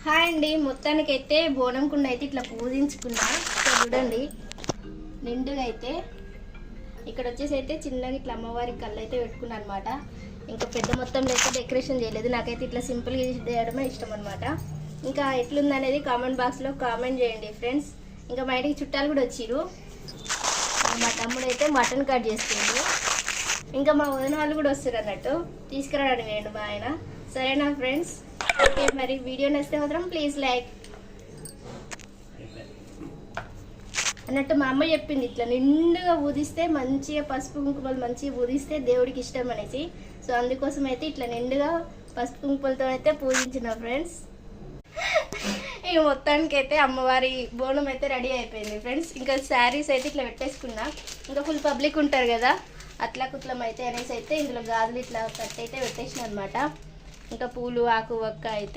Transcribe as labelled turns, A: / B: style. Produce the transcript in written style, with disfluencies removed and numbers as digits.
A: Hi అండి, మొత్తానికైతే బోనం కుండ అయితే ఇట్లా పూజించుకున్నా. చూడండి నిండుగా అయితే ఇక్కడ వచ్చేసి అయితే చిన్నగా ఇట్లా అమ్మవారి కళ్ళు అయితే పెట్టుకున్నా అనమాట. ఇంకా పెద్ద మొత్తంలో అయితే డెకరేషన్ చేయలేదు. నాకైతే ఇట్లా సింపుల్గా చేయడమే ఇష్టం అనమాట. ఇంకా ఎట్లుందనేది కామెంట్ బాక్స్లో కామెంట్ చేయండి ఫ్రెండ్స్. ఇంకా మా ఇంటికి చుట్టాలు కూడా వచ్చిర్రు. మా తమ్ముడు అయితే మటన్ కట్ చేస్తుండ్రు. ఇంకా మా వదిన వాళ్ళు కూడా వస్తారు అన్నట్టు, తీసుకురావడానికి వేయండి మా ఆయన. సరేనా ఫ్రెండ్స్? ఓకే, మరి వీడియో నచ్చితే మాత్రం ప్లీజ్ లైక్ అన్నట్టు మా అమ్మ చెప్పింది, ఇట్లా నిండుగా ఊదిస్తే మంచిగా పసుపు కుంకుమలు మంచిగా ఊదిస్తే దేవుడికి ఇష్టం అనేసి. సో అందుకోసం అయితే ఇట్లా నిండుగా పసుపు కుంకుమలతో అయితే పూజించిన ఫ్రెండ్స్. ఇక మొత్తానికి అయితే అమ్మవారి బోనం అయితే రెడీ అయిపోయింది ఫ్రెండ్స్. ఇంకా శారీస్ అయితే ఇట్లా పెట్టేసుకున్నా. ఇంకా ఫుల్ పబ్లిక్ ఉంటారు కదా, అట్లా కుట్లం అయితే అనేసి అయితే ఇందులో గాజులు ఇట్లా కట్ అయితే పెట్టేసిన అనమాట. ఇంకా పూలు ఆకు ఒక్క అయితే